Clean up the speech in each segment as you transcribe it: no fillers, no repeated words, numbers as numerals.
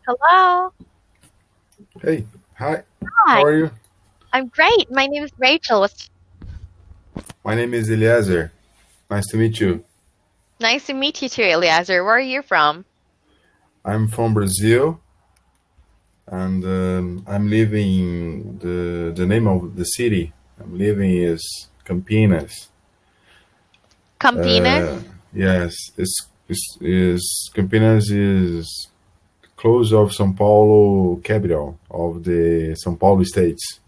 Hello. Hey, hi, how Hi. are you? I'm great. My name is Rachel. My name is Eliezer. Nice to meet you. Nice to meet you too, Eliezer. Where are you from? I'm from Brazil and I'm living the name of the city I'm living is Campinas. Campinas? Uh, yes, is Campinas is close of São Paulo, capital of the São Paulo states.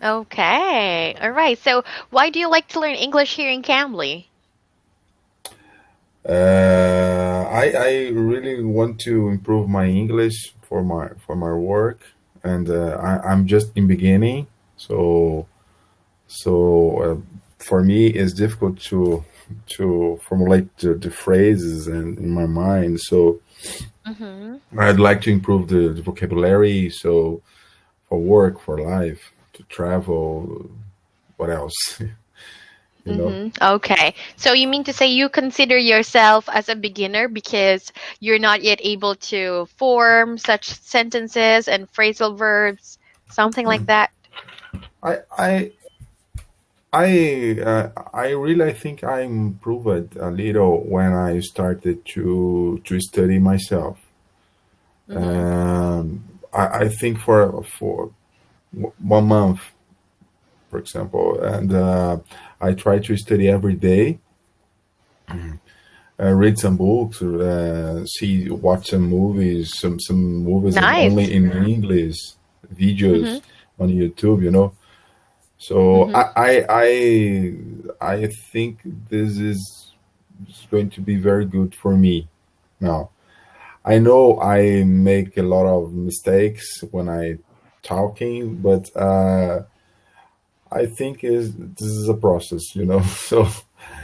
Okay. All right. So, why do you like to learn English here in Cambly? I really want to improve my English for my work, and I'm just in beginning, so for me it's difficult to formulate the phrases and in my mind. So Mm-hmm. I'd like to improve the vocabulary. So for work, for life, to travel, what else? you know. Mm-hmm. Okay. So, you mean to say you consider yourself as a beginner because you're not yet able to form such sentences and phrasal verbs, something like that? I I I really think I improved a little when I started to study myself. Mm-hmm. I think for 1 month, for example, and I try to study every day, read some books, watch some movies, some movies Nice. only in English, videos Mm-hmm. on YouTube. So Mm-hmm. I think this is going to be very good for me now. I know I make a lot of mistakes when I talking, but I think is this is a process. So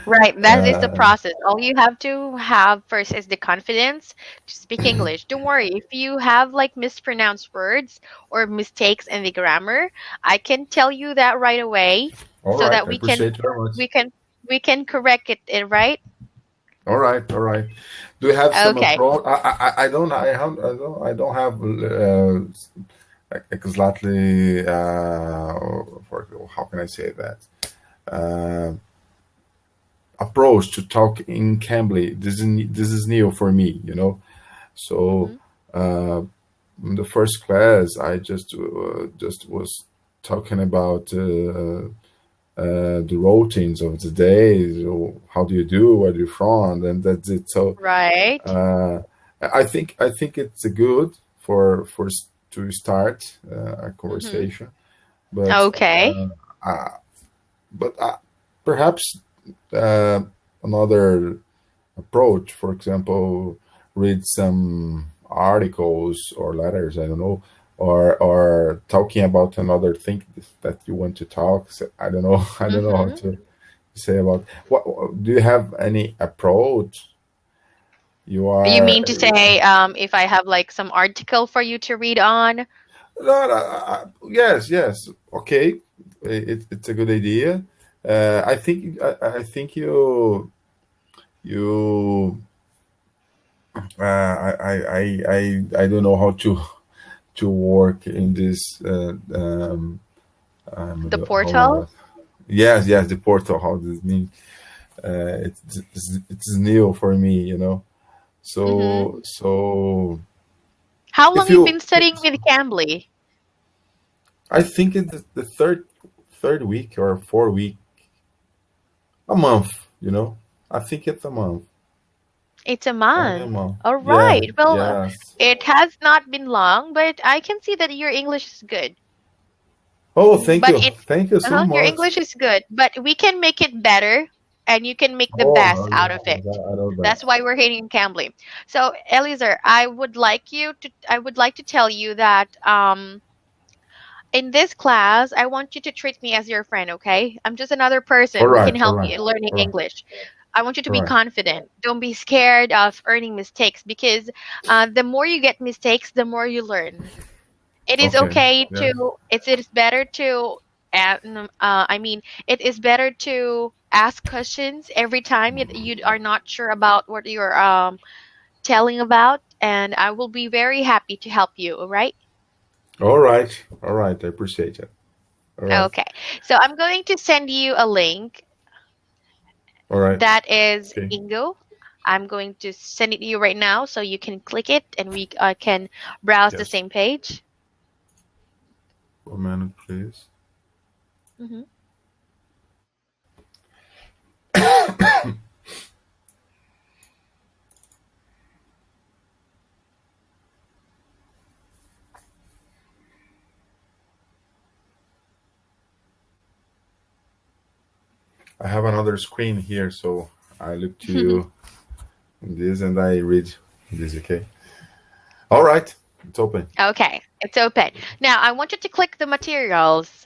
Right, that is the uh, process. All you have to have first is the confidence to speak English. Don't worry, if you have like mispronounced words or mistakes in the grammar, I can tell you that right away all so right, that I appreciate it very much. we can we can correct right? All right, all right. Do you have some Okay. approach? I don't have exactly for how can I say that uh, approach to talk in Cambly. This is new for me. So Mhm. uh, in the first class, I just was talking about the routines of the day. So how do you do? Where are you from? And that's it. So Right. uh, I think it's good to start a Mhm. conversation, but Okay. uh, perhaps uh, another approach. For example, read some articles or letters. I don't know, or talking about another thing that you want to talk. So I don't know. I don't know how Mhm. to say about what. Do you have any approach? You You are mean to say if I have like some article for you to read on? no, no, yes, yes. Okay, it's a good idea. I think you I don't know how to work in this The how portal? yes, the portal. How does it mean? It's new for me. Mhm. So How long if you you been studying with Cambly? I think it's the third week or 4 week, a month. I think it's a month. It's a Only a month. month. All Yeah, right. Well, yes. it has not been long, but I can see that your English is good. Oh, thank But you. Thank you so your much. English is good, but we can make it better and you can make the Oh, best out of it. I know that. That's why we're here in Cambly. So, Eliezer, I would like to tell you that in this class, I want you to treat me as your friend, okay? I'm just another All person who can right, all help right, you in learning all right, English. I want you to all be right. confident. Don't be scared of earning mistakes because the more you get mistakes, the more you learn. It is Okay. okay Yeah. to, it is better to, I mean, it is better to ask questions every time you are not sure about what you're telling about. and I will be very happy to help you, all right? All right. All right. I appreciate it. All right. Okay. So I'm going to send you a link All right. that is Okay. Ingo. I'm going to send it to you right now so you can click it and we can browse the Yes. same page. 1 minute, please. Hmm. I have another screen here, so I look to you in this and I read this. Okay. All right. It's open. Okay, it's open. Now I want you to click the materials.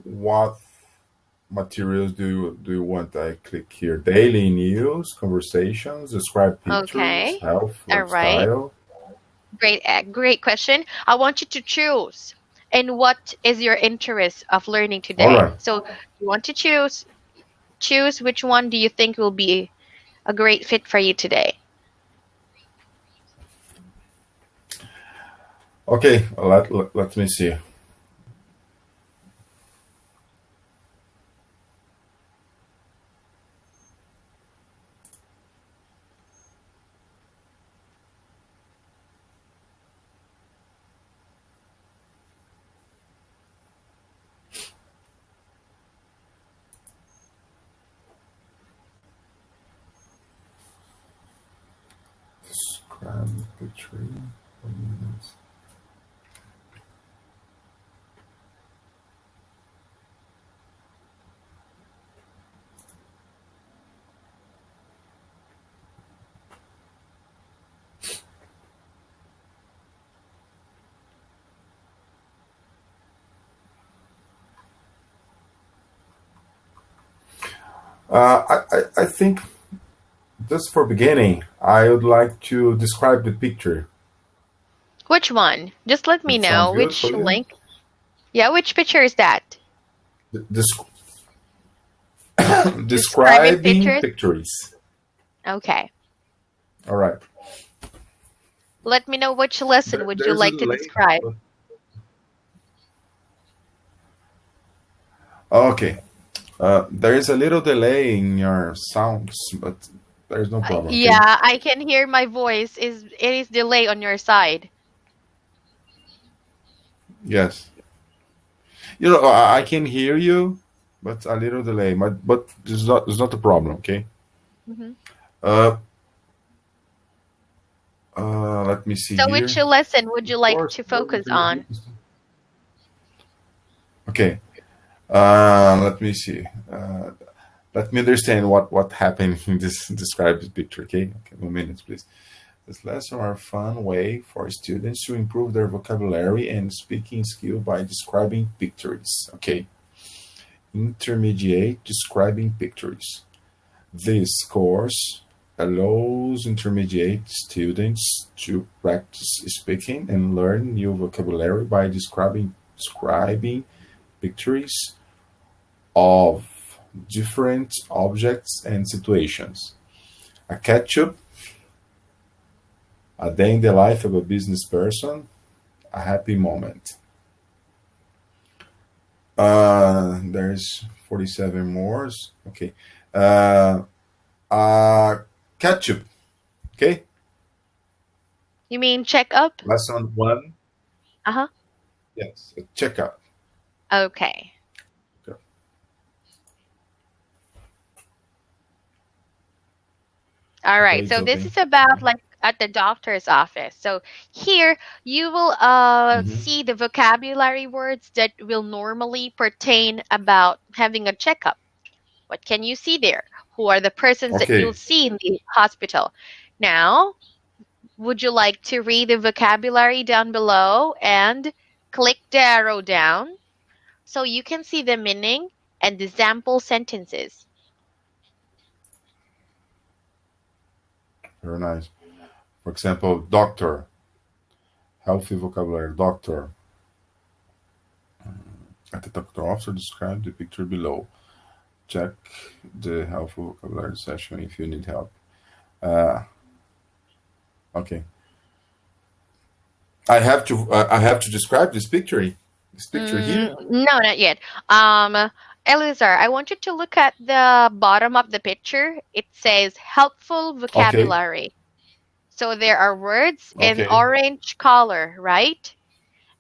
What materials do you want? I click here. Daily news, conversations, describe pictures, Okay. health, All right. lifestyle. Great question. I want you to choose. And what is your interest of learning All today? right. So you want to choose which one do you think will be a great fit for you today? Okay. Let me see. Describe picture. I think just for beginning, I would like to describe the picture. Which one? Just let me It sounds know good which for you. link. Yeah, which picture is that? Des- Describing describing pictures? pictures. Okay. All right. Let me know which lesson would you There's a like to delay. describe? Okay. There is a little delay in your sounds, but there's no problem. Okay. Yeah, I can hear my voice. Is it is delay on your side? Yes. I can hear you, but a little delay. But it's not a problem. Okay. Hmm. Uh, Let me see So which here. lesson would you Of like course. to focus on? Okay. Let me see. Let me understand what happened in this described picture. Okay. Okay. 1 minute, please. This lesson are a fun way for students to improve their vocabulary and speaking skill by describing pictures. Okay. Intermediate describing pictures. This course allows intermediate students to practice speaking and learn new vocabulary by describing pictures of different objects and situations. A ketchup, a day in the life of a business person, a happy moment. There's 47 more. Okay. Uh, Ketchup. Okay. You mean check up? Lesson one. Uh-huh. Yes. Checkout. Okay. Okay. All Okay. right. It's So this open. is about like at the doctor's office. So here you will Mm-hmm. see the vocabulary words that will normally pertain about having a checkup. What can you see there? Who are the persons that you'll Okay. see in the hospital? Now, would you like to read the vocabulary down below and click the arrow down so you can see the meaning and the sample sentences? Very nice. For example, doctor. Healthy vocabulary. Doctor. At the doctor officer described the picture below. check the helpful vocabulary session if you need help. Uh, okay. I have to describe this picture here. No, not yet. Um, Elizar, I want you to look at the bottom of the picture. It says helpful Okay. vocabulary. So there are words in Okay. orange color, right?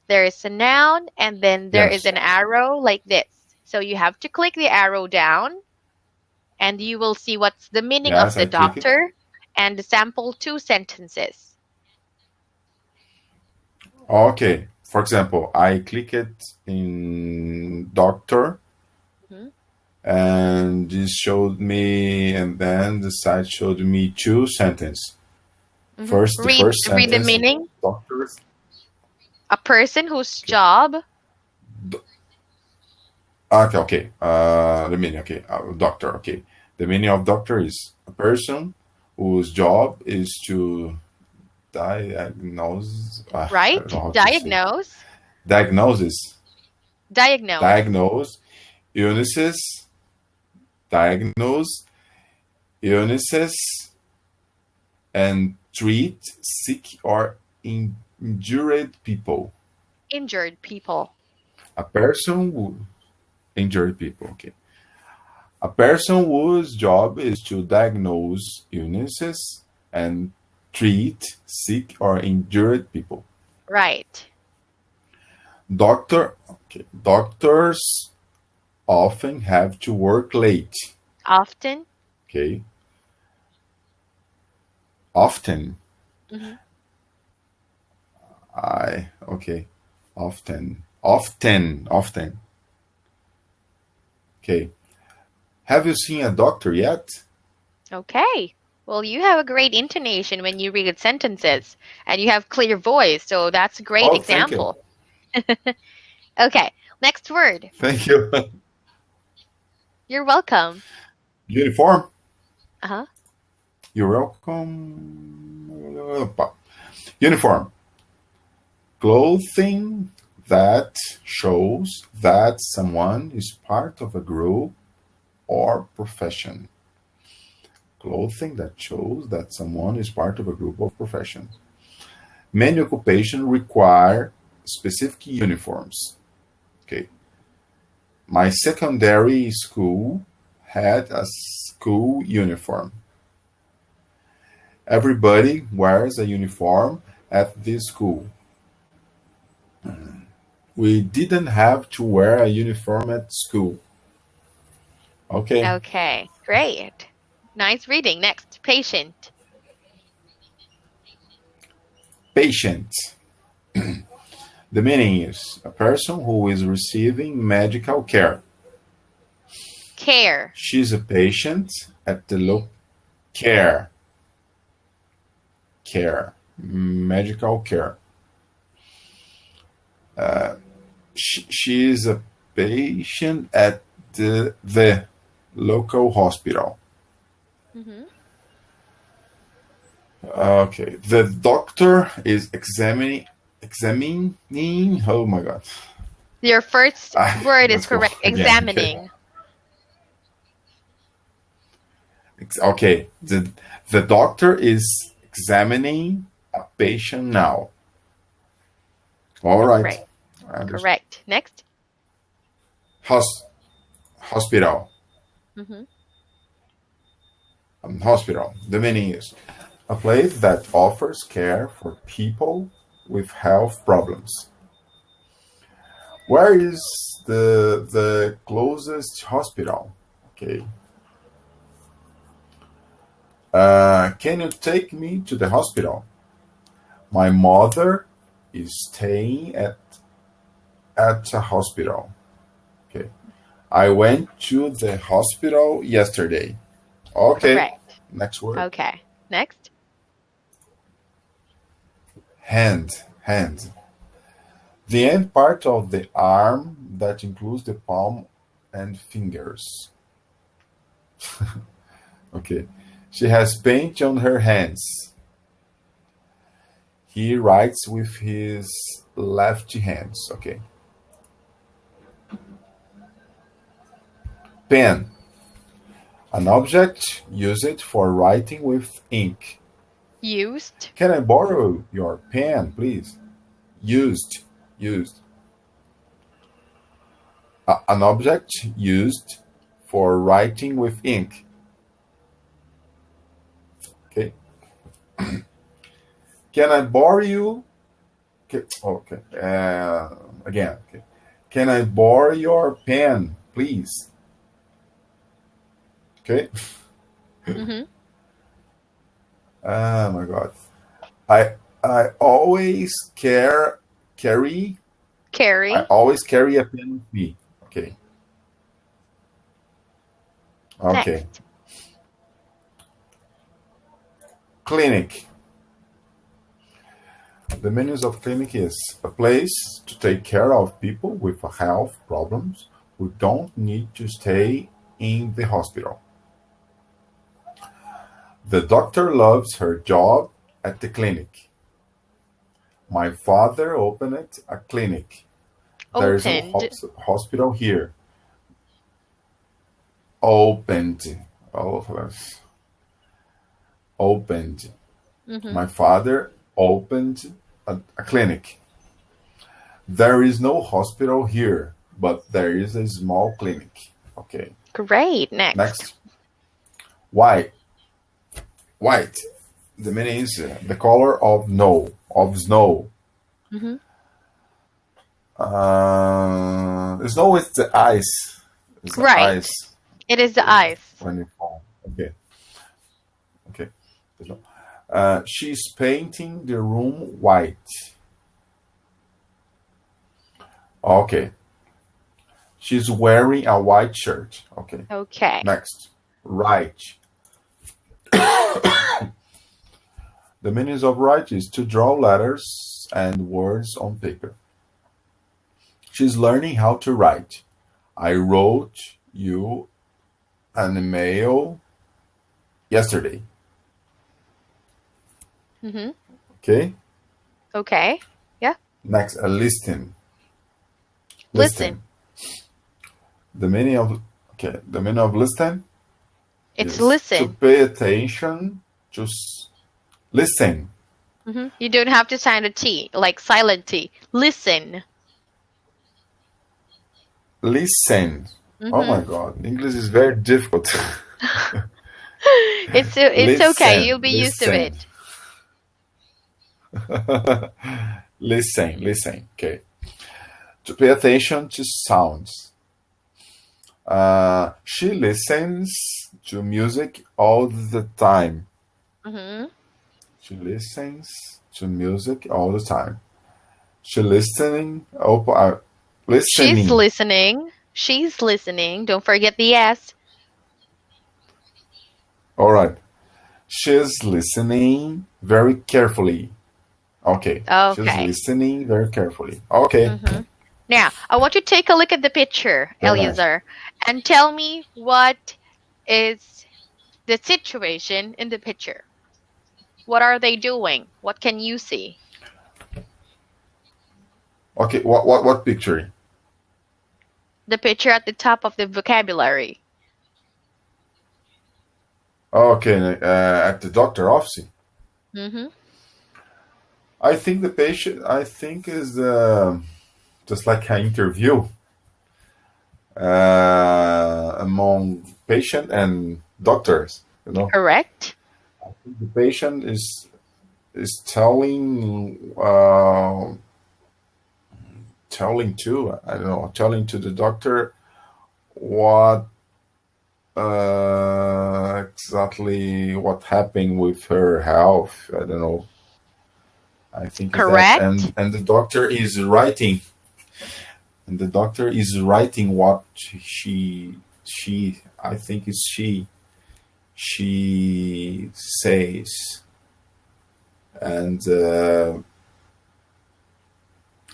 There is a noun and then there is Yes. an arrow like this. So you have to click the arrow down and you will see what's the meaning of Yes, the I click it. doctor and the sample two sentences. Okay. For example, I click it in doctor Mhm. and this showed me, and then the site showed me two sentences. First, the Read first read the sentence, meaning. doctor. A person whose Okay. job. Okay, okay. The meaning, okay. Doctor, okay. The meaning of doctor is a person whose job is to diagnose. I don't Right? know how to say. Diagnose. Diagnosis. Diagnose. Diagnose illnesses. Diagnose illnesses and treat sick or injured people. Injured people. A person who injured people. Okay. A person whose job is to diagnose illnesses and treat sick or injured people. Right. Doctors often have to work late. Often. Okay. Often. Hmm. I okay. Often. Okay. Have you seen a doctor yet? Okay. Well, you have a great intonation when you read sentences and you have clear voice, so that's a great Oh, thank you. example. Okay, next word. Thank you. You're welcome. Uniform. Uh-huh. You're welcome. Uniform. Clothing that shows that someone is part of a group or profession. Clothing that shows that someone is part of a group of professions. Many occupations require specific uniforms. Okay. My secondary school had a school uniform. Everybody wears a uniform at this school. We didn't have to wear a uniform at school. Okay. Okay, great. Nice reading. Next, patient. Patient. The meaning is a person who is receiving medical care. Care. She's a patient at the care. Care. Medical care. She is a patient at the local hospital. Hmm. Okay. The doctor is examining. Oh my god. Your first word is Let's go correct. again. Okay. Examining. Okay. The doctor is examining a patient now. All right. Right. I understand. Correct. Next. Hos- hospital. Hmm. Hospital. The meaning is a place that offers care for people with health problems. Where is the closest hospital? Okay. Can you take me to the hospital? My mother is staying at a hospital. Okay. I went to the hospital yesterday. Okay. Correct. Next word. Okay. Next. Hand. The end part of the arm that includes the palm and fingers. Okay. She has paint on her hands. He writes with his left hand. Okay. Pen. An object, use it for writing with ink. Used. Can I borrow your pen, please? Used, used. An object used for writing with ink. Okay. Can I borrow you? Okay. Okay. Again. Okay. Can I borrow your pen, please? Okay. Mm-hmm. Oh my God. I always carry. I Carry. always carry a pen with me. Okay. Okay. Next. Clinic. The meaning of clinic is a place to take care of people with health problems who don't need to stay in the hospital. The doctor loves her job at the clinic. My father opened a clinic. There is no Opened. hospital here. Opened. Oh, opened. Mm-hmm. My father opened a clinic. There is no hospital here, but there is a small clinic. Okay. Great. Next. Next. White. White. The meaning is the color of snow. Mm-hmm. Snow is the ice. It's the Right. ice It is the ice. when it falls. Okay. Okay. She's painting the room white. Okay. She's wearing a white shirt. Okay. Okay. Next. Right. The meaning of write is to draw letters and words on paper. She's learning how to write. I wrote you an email yesterday. Mm-hmm. Okay. Okay. Yeah. Next, listen. Listen. Listen. The meaning of listen It's is to listen. pay attention to listen. Mm-hmm. You don't have to sign a T, like silent T. Listen. Listen. Oh my Mm-hmm. God, English is very difficult. It's okay. Listen, You'll be used to listen, it. listen, listen. Okay, to pay attention to sounds. She listens to music all the time. Mm-hmm. She listens to music all the time. She listening. Oh, She's listening. listening. She's listening. Don't forget the S. All right. She's listening very carefully. Okay. She's Okay. listening very carefully. Okay. Mm-hmm. Now, I want you to take a look at the picture, Very nice. Eliezer, and tell me what is the situation in the picture. What are they doing? What can you see? Okay. What picture? The picture at the top of the vocabulary. Okay. At the doctor office. Mm-hmm. I think the patient. I think is just like an interview among patient and doctors. You know, Correct. the patient is telling to I don't know telling to the doctor what exactly what happened with her health. I don't know. I think is that Correct. and the doctor is writing and the doctor is writing what she I think is she says and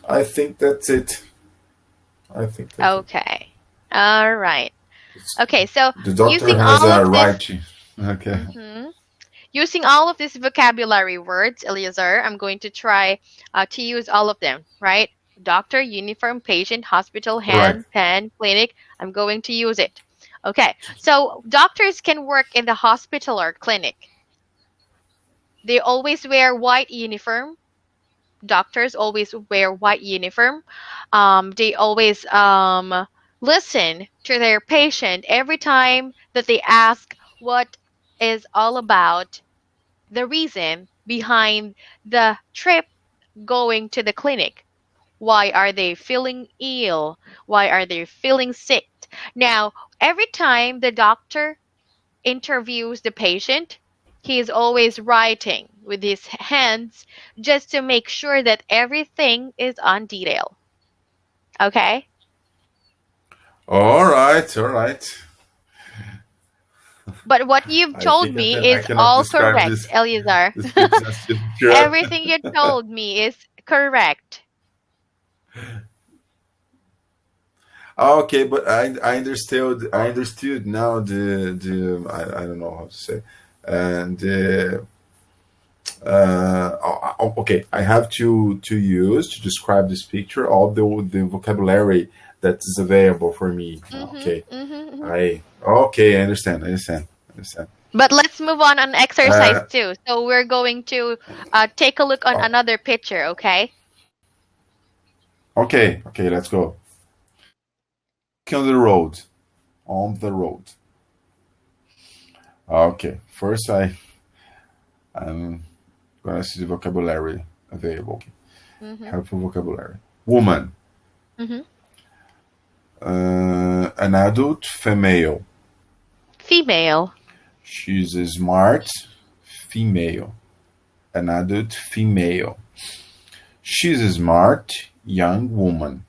I think that's it. I think that's it. Okay. All right. It's, Okay, so the doctor using has all a of this, right. Okay. mhm, using all of these vocabulary words, Eliezer, I'm going to try to use all of them, right? Doctor, uniform, patient, hospital, Correct. hand, pen, clinic. I'm going to use it. Okay, so doctors can work in the hospital or clinic. They always wear white uniform. Doctors always wear white uniform. They always listen to their patient every time that they ask what is all about the reason behind the trip going to the clinic. Why are they feeling ill? Why are they feeling sick? Now, every time the doctor interviews the patient, he is always writing with his hands just to make sure that everything is on detail. Okay? All right, all right. But what you've I told think me I is cannot all describe correct, this Eleazar. this picture. Everything you told me is correct. Okay, but I understood now the I don't know how to say, and okay, I have to use to describe this picture all the vocabulary that is available for me. Mm-hmm, Okay, mm-hmm, mm-hmm. I understand, understand. But let's move on exercise Uh, too. So we're going to take a look on oh, another picture, okay? okay, let's go. On the road, on the road. Okay, first I'm gonna see the vocabulary available. Mm-hmm, Helpful vocabulary. Woman, mm-hmm. an adult female. Female. She's a smart female. An adult female. She's a smart young woman.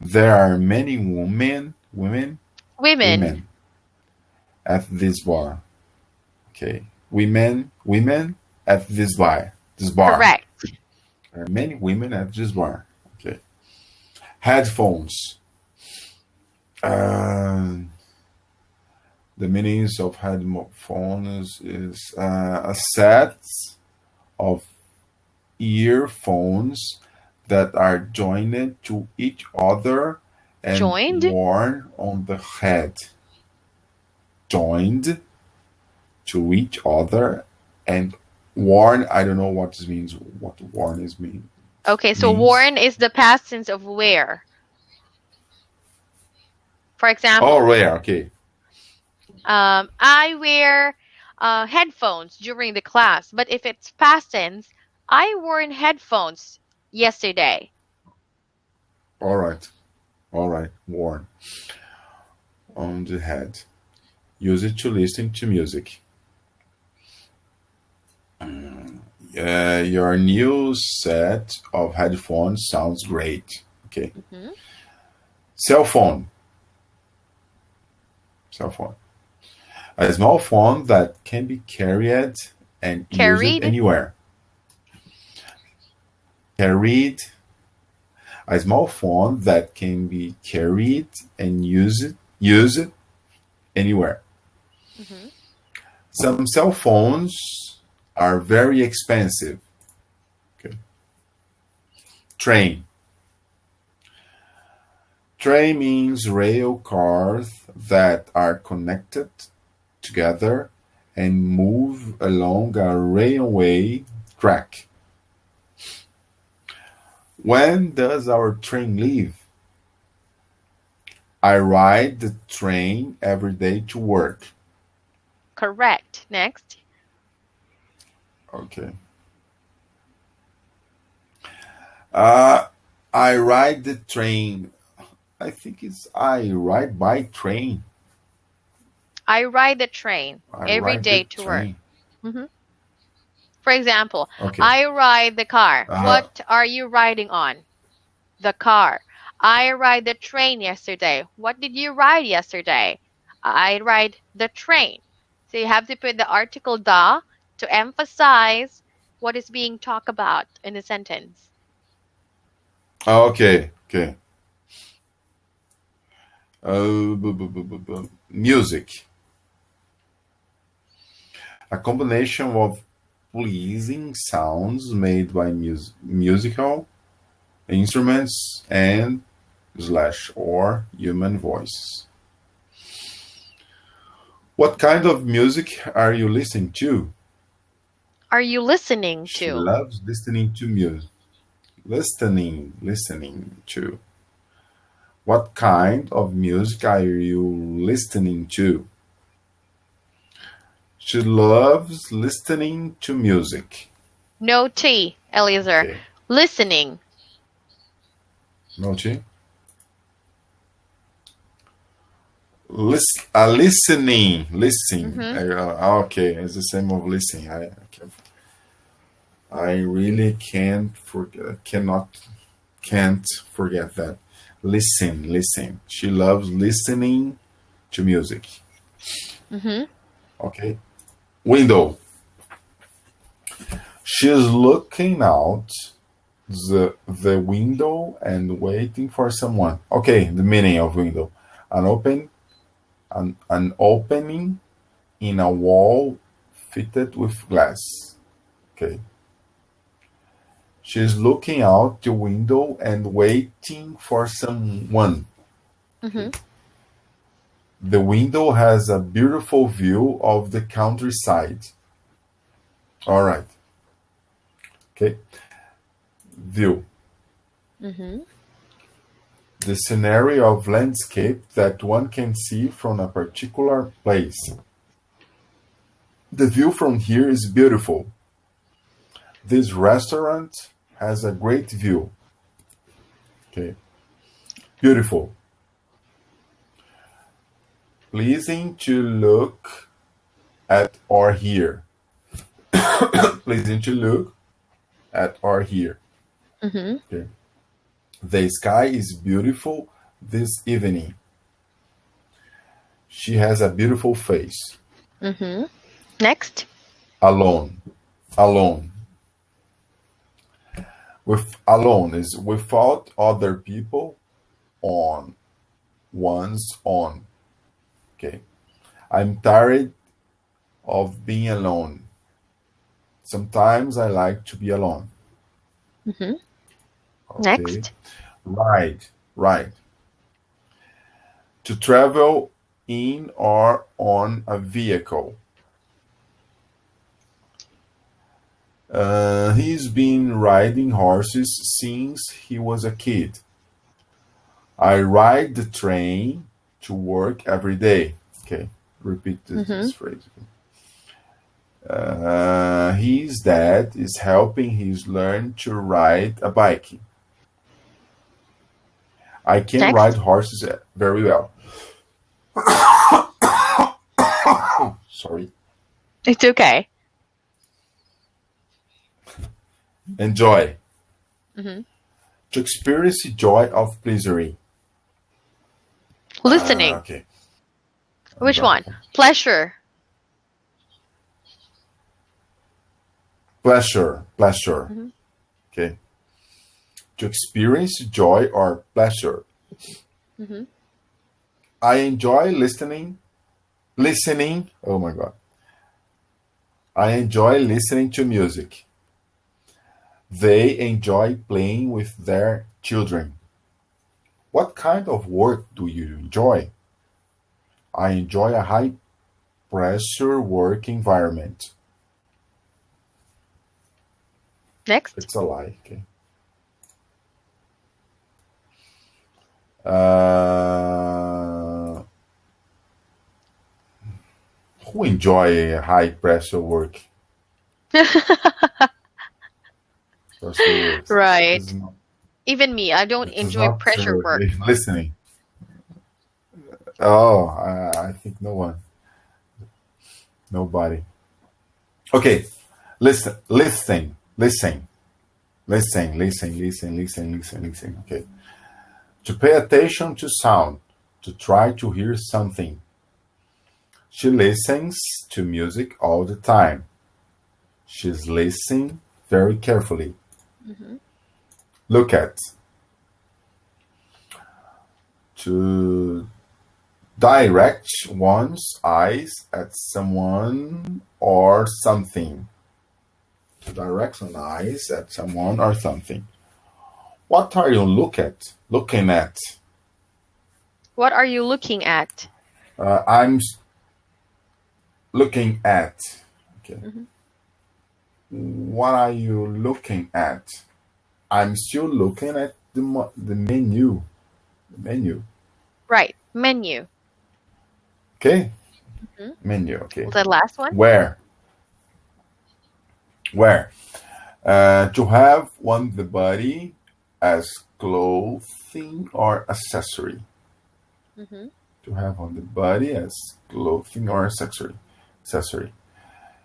There are many Women. women at this bar. Okay, women at this bar. This bar. Correct. There are many women at this bar. Okay. Headphones. Uh, the meanings of headphones is a set of earphones that are joined to each other and Joined. worn on the head. Joined to each other and worn. I don't know what this means. What worn is Okay, so means. worn is the past tense of wear. For Oh, example, rare. Okay. I wear headphones during the class, but if it's past tense, I wore headphones yesterday. All right. All right. Worn on the head. Use it to listen to music. Your new set of headphones sounds great. Okay. Hmm. Cell phone. Cell phone. A small phone that can be carried and used Carried. anywhere. Carried. A small phone that can be carried and used anywhere. Hmm. Some cell phones are very expensive. Okay. Train. Train means rail cars that are connected together and move along a railway track. When does our train leave? I ride the train every day to work. Correct. Next. Okay. Uh, I ride the train. I think it's I ride by train. I ride the train I every ride the day to work. train. Hmm. For example, Okay. I ride the car. Uh, What are you riding on? The car. I ride the train yesterday. What did you ride yesterday? I ride the train. So you have to put the article the to emphasize what is being talked about in the sentence. okay. Okay. Music. A combination of pleasing sounds made by musical instruments and slash or human voice. What kind of music are you listening to? Are you listening She to? loves listening to music. Listening to. What kind of music are you listening to? She loves listening to music. No T, Eliezer. Okay. Listening. Note. Listening. Mm-hmm. Okay, it's the same of listening. I really can't forget that. Listen. She loves listening to music. Mm-hmm. Okay. Window. She's looking out the window and waiting for someone. Okay, the meaning of window. An opening in a wall fitted with glass. Okay. She's looking out the window and waiting for someone. Mm-hmm. Okay. The window has a beautiful view of the countryside. All right. Okay. View. Mm-hmm. The scenario of landscape that one can see from a particular place. The view from here is beautiful. This restaurant has a great view. Okay. Beautiful. Pleasing to look at or hear. Pleasing to look at or hear. Mm-hmm. Okay. The sky is beautiful this evening. She has a beautiful face. Mm-hmm. Next. Alone. Alone. With alone is without other people on one's own. Okay. I'm tired of being alone. Sometimes I like to be alone. Mm-hmm. Okay. Next. Right. To travel in or on a vehicle. He's been riding horses since he was a kid. I ride the train to work every day. Okay, repeat Mm-hmm. this phrase. His dad is helping him learn to ride a bike. I can ride Next. horses very well. Sorry. It's okay. Enjoy. Mm-hmm. To experience the joy of pleasure. Listening. Okay. Which one? Pleasure. Pleasure. Mm-hmm. Okay. To experience joy or pleasure. Mm-hmm. I enjoy listening. Oh my God. I enjoy listening to music. They enjoy playing with their children. What kind of work do you enjoy? I enjoy a high pressure work environment. Next. It's a lie. Okay. Uh, who enjoy high pressure work? Pressure works. This is Right. not. Even me, I don't It is enjoy not pressure work. listening. Oh, I think no one, nobody. Okay, listen. Okay, to pay attention to sound, to try to hear something. She listens to music all the time. She's listening very carefully. Mm-hmm. Look at, to direct one's eyes at someone or something. To direct one's eyes at someone or something. What are you looking at? What are you looking at? Uh, I'm Looking at. Okay. Hmm. What are you looking at? I'm still looking at the menu. The menu. Right. Menu. Okay. Hmm. Menu. Okay. The last one. Where? Where? To have on the body as clothing or accessory. Hmm. To have on the body as clothing or accessory. Accessory.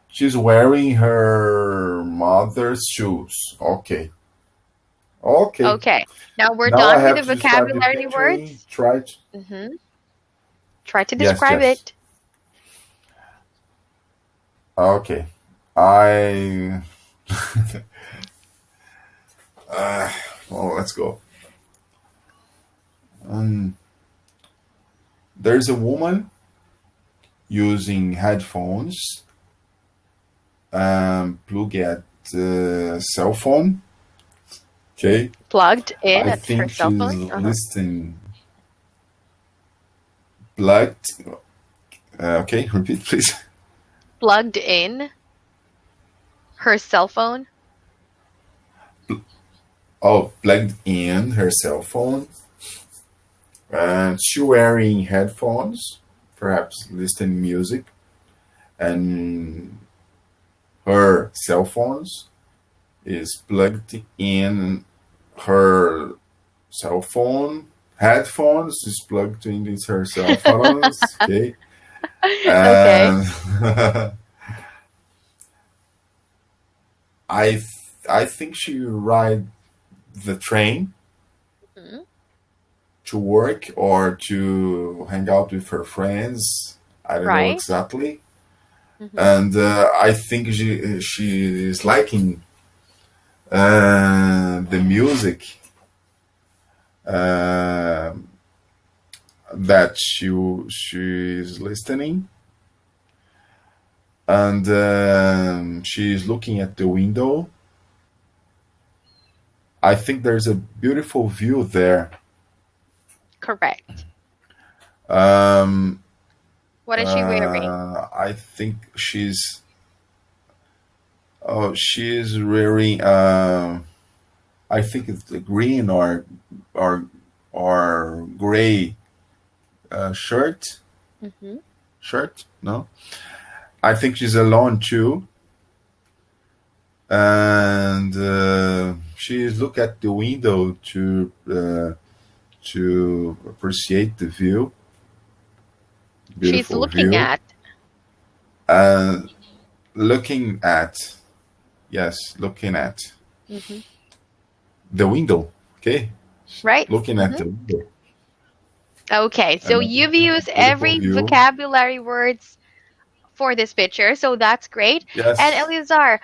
She's wearing her mother's shoes. Okay. Okay. Okay. Now we're Now I done with have the to describe the vocabulary picture. words. Try to. Hmm. Try to Yes, describe yes. it. Okay. I. uh, well, let's go. Um, there's a woman using headphones, plug at cell phone. Okay. Plugged in I at her think cell she's phone. Uh-huh. listening. Plugged. Okay, repeat, please. Plugged in her cell phone. Oh, plugged in her cell phone. She wearing headphones, perhaps listening music, and her cell phones is plugged in her cell phone. Headphones is plugged into her cell phones. Okay, Okay. and I I think she ride the train Mhm. to work or to hang out with her friends. I don't know Right. exactly, Hmm. and I think she is liking the music uh, that she is listening, and she is looking at the window. I think there's a beautiful view there. Correct. Um, What is she wearing? I think she's wearing. I think it's a green or or gray shirt. Hmm. Shirt? No, I think she's alone too, and she's look at the window to appreciate the view, She's beautiful looking view, at. and looking at yes, looking at Hmm. the window. Okay, Right. looking at Hmm. the window, Okay. So and you've used beautiful every view. vocabulary words for this picture, so that's great. And Yes. Elizar,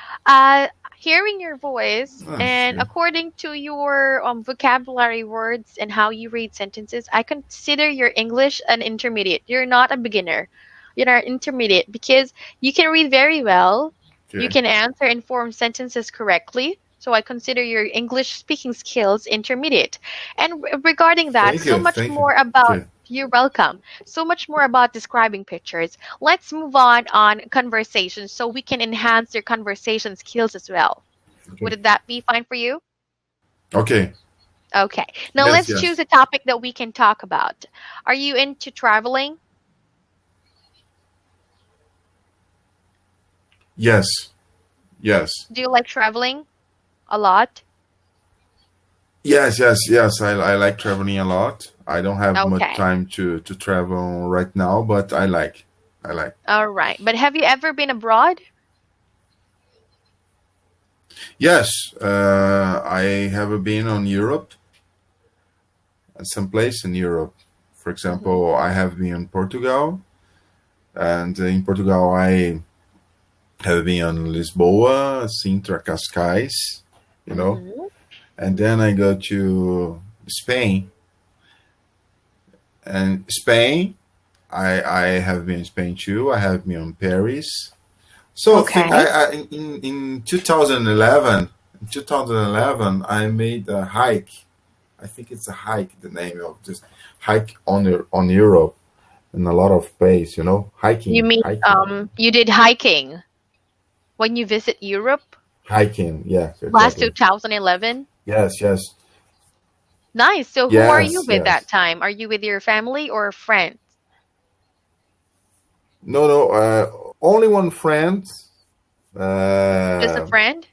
hearing your voice and Okay. according to your vocabulary words and how you read sentences, I consider your English an intermediate. You're not a beginner. You're an intermediate because you can read very well. You Okay. can answer and form sentences correctly. So I consider your English speaking skills intermediate. And regarding that, Thank so you. much Thank you. more about Okay. you're welcome. So much more about describing pictures. Let's move on conversations so we can enhance your conversation skills as well. Okay. Would that be fine for you? Okay. Okay. Now Yes. let's choose Yes. a topic that we can talk about. Are you into traveling? Yes. Yes. Do you like traveling a lot? Yes, yes, yes. I like traveling a lot. I don't have much Okay. time to travel right now, but I like. I like. All right. But have you ever been abroad? Yes, I have been on Europe, some place in Europe. For Mm-hmm. example, I have been in Portugal, and in Portugal I have been on Lisboa, Sintra, Cascais, you know, Mm-hmm. and then I go to Spain. And Spain, I have been in Spain too. I have been on Paris. So think Okay. in 2011, I made a hike. I think it's a hike. The name of this hike on Europe. and a lot of place. You mean Hiking, you did hiking when you visit Europe hiking. Yes, last exactly. 2011? Yes, yes, Nice. So who are you yes, with that yes. time? Are you with your family or friends? No, no. Only one friend. Just a Uh, friend?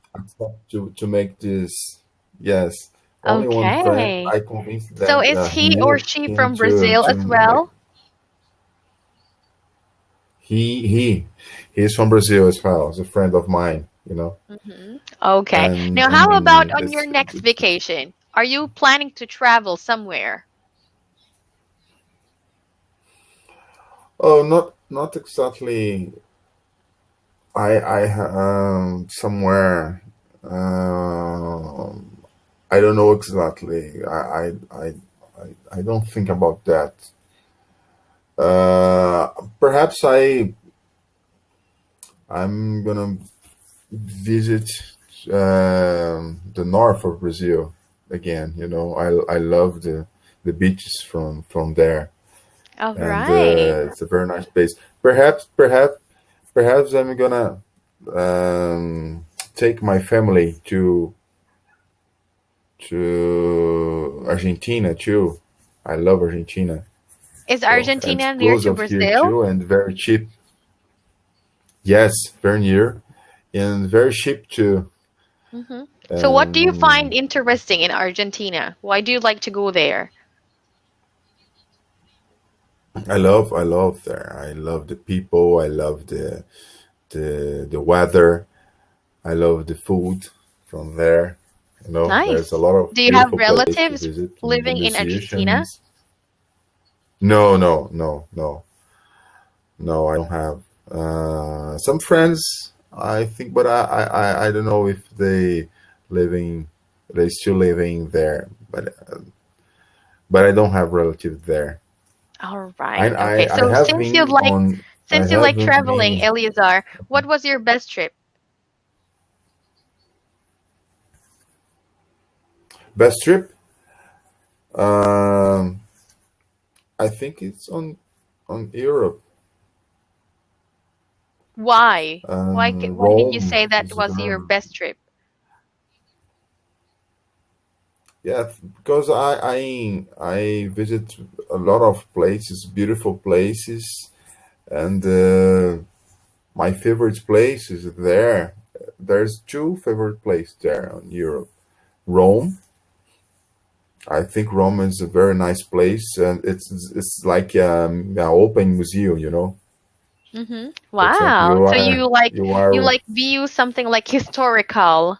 to make this. Yes, only one friend. Okay. I convinced So them is he or him she him from Brazil to as make. well? He's from Brazil as well. He's a friend of mine. Okay. Now, how about And on your next vacation? Are you planning to travel somewhere? oh, not exactly. Somewhere. Um, I don't know exactly. I don't think about that. Uh, Perhaps I'm gonna visit the north of Brazil again. I love the beaches from there, All and right. it's a very nice place. Perhaps I'm gonna um, take my family to Argentina too. I love Argentina. Is So, and it's Argentina near close to of here Brazil? too, and very cheap. Yes, very near and very cheap too. Hmm. So, what do you find Um, interesting in Argentina? Why do you like to go there? I love there. I love the people. I love the weather. I love the food from there. There's a Nice. lot of Do you have beautiful places to relatives visit, and the living in Argentina? musicians. No, no, no, no, no. I don't have some friends. I think, but I don't know if living they still living there. But I don't have relatives there. All I right. Okay. I, I So, have been on. I since you have like traveling, been Eleazar, what was your best trip? best trip. Um, I think it's on Europe. Why? Why did you Rome say that is was your very. best trip? Yeah, because I visit a lot of places, beautiful places, and my favorite place is there. There's two favorite places there in Europe. Rome. I think Rome is a very nice place, and it's like an open museum. Mm-hmm. For example, Wow. So you you are like view something like historical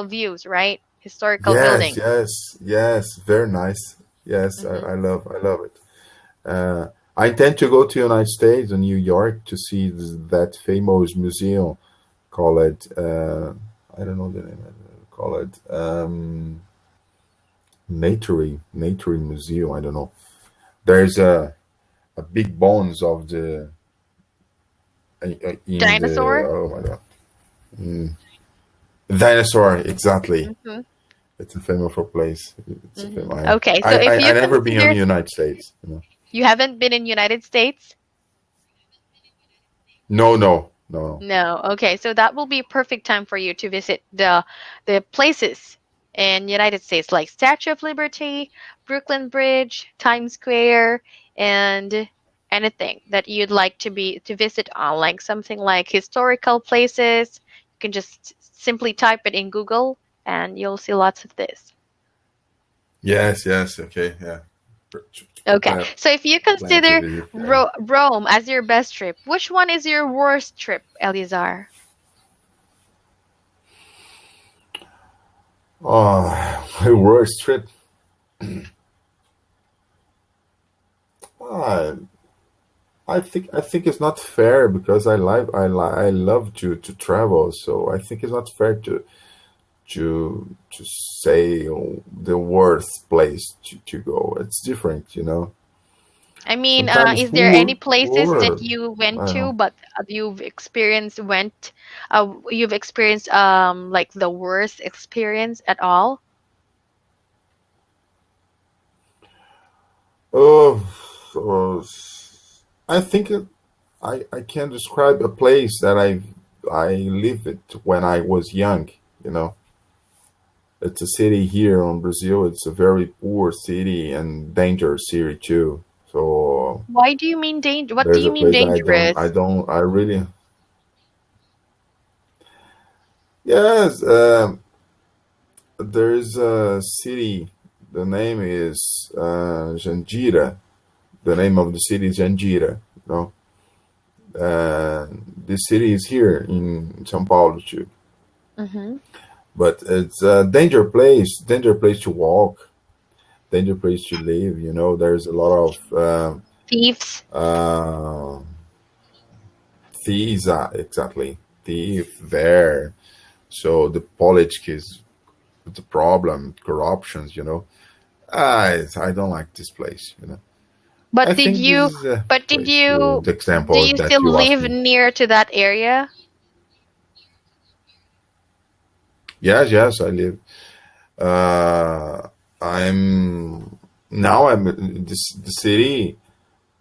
views, right? Historical yes, buildings. yes, yes, very nice. Yes, Mm-hmm. I love it. Uh, I intend to go to United States and New York to see that famous museum called I don't know the name. Call it Nature Museum. I don't know. There's a big bones of the in the Dinosaur? oh my god dinosaur exactly. Mm-hmm. It's a famous for place. It's a Mm-hmm. famous. Okay. So if I you never been in consider the United States. you haven't been in United States? No, no, no, no. No. Okay. So that will be a perfect time for you to visit the places in United States like Statue of Liberty, Brooklyn Bridge, Times Square, and anything that you'd like to visit on, like something like historical places. You can just simply type it in Google and you'll see lots of this. Yes, yes. Okay, yeah. Okay. So if you Plan to consider visit there. Rome as your best trip, which one is your worst trip, Elizar? Oh, my worst trip. Ah, I think it's not fair because I love to travel. So I think it's not fair to say the worst place to go. It's different. I mean, Sometimes is there any food places that or you I went don't to know. but you've experienced like the worst experience at all? Oh, oh, I think I can describe a place that I lived it when I was young. You know, it's a city here in Brazil. It's a very poor city and dangerous city too. So Why do you mean danger? What do there's you a mean place dangerous? I really, yes. There's a city. The name is Jandira. The name of the city is Jandira. You know, this city is here in São Paulo too. Mm-hmm. But it's a danger place to walk, danger place to live. You know, there's a lot of Thieves. thieves, exactly, thief there. So the politics is the problem, corruptions. You know, I don't like this place. You know, I But did think this you? is a But did place. you? The Do example you that still you asked live me. near to that area? Yes, yes, I live. Uh, I'm now. I'm this the city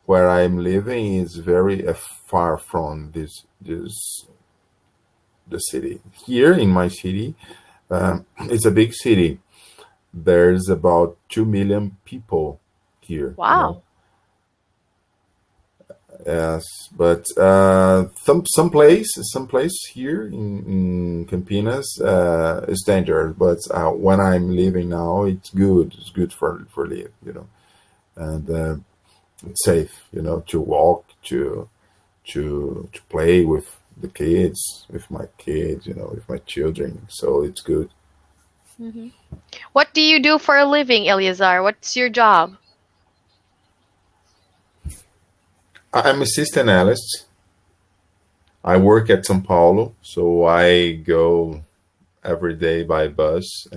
where I'm living is very far from this the city. Here in my city, it's a big city. There's about 2 million people here. You know, Wow. yes, but some place here in Campinas is dangerous. But when I'm living now, it's good. It's good for live. You know, and it's safe. You know, to walk to play with the kids, with my kids, you know, with my children. So it's good. Hmm. What do you do for a living, Eleazar? What's your job? I'm a system analyst. I work at São Paulo, so I go every day by bus,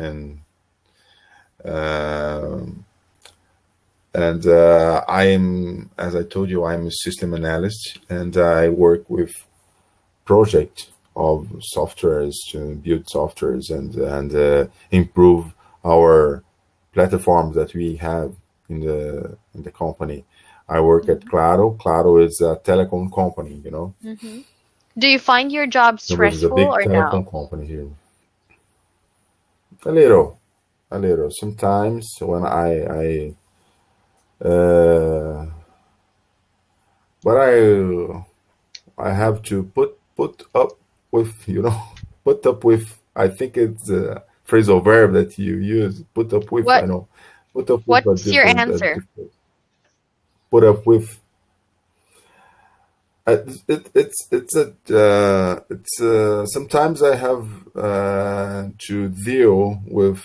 um I'm, as I told you, I'm a system analyst, and I work with project of softwares to build softwares and improve our platforms that we have in the company. I work at Claro. Claro is a telecom company. You know, Mm-hmm. Do you find your job there is a stressful big or no? telecom company here. A little, a little. Sometimes when uh, but I have to put up with, you know, put up with. I think it's a phrasal verb that you use. Put up with. I What know. Put up with What's your answer? put up with. It's sometimes I have to deal with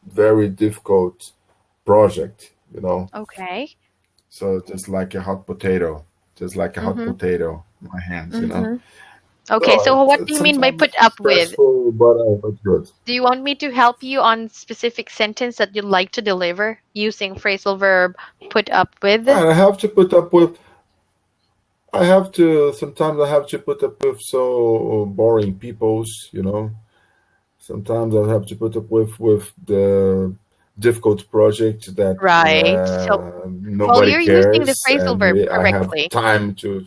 very difficult project. You know, Okay. so just like a hot potato, just like a hot Mm-hmm. potato in my hands. You know. Mm-hmm. Okay, So so what do it's you mean by sometimes put up with? stressful, but good. Do you want me to help you on specific sentence that you'd like to deliver using phrasal verb put up with? I have to put up with. I have to sometimes I have to put up with so boring peoples. You know, sometimes I have to put up with the difficult project that Right. So, well, nobody you're using the cares, phrasal and verb I have correctly. time to.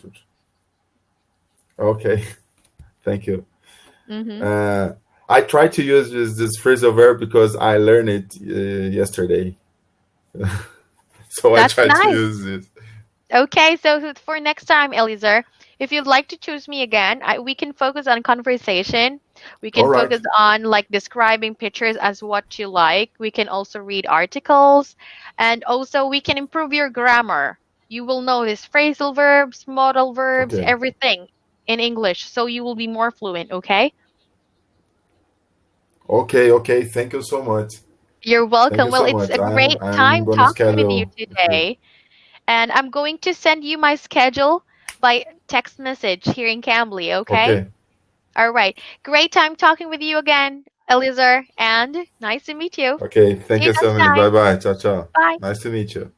Okay, thank you. Mm-hmm. Uh, I try to use this phrasal verb because I learned it yesterday, so I That's try to nice. use it. Okay, so for next time, Eliezer, if you'd like to choose me again, we can focus on conversation. We All can right. focus on like describing pictures as what you like. We can also read articles, and also we can improve your grammar. You will notice phrasal verbs, modal verbs, Okay. everything in English, so you will be more fluent, okay? Okay. Okay. Thank you so much. You're Thank you welcome. Well, so it's much. a I'm great I'm time gonna talking with you schedule with you. today. And I'm going to send you my schedule by text message here in Cambly, okay? Okay. All right. Great time talking with you again, Eliezer, and nice to meet you. Okay. See Thank you you so next much. Bye time. bye. Ciao ciao. Bye. Nice to meet you.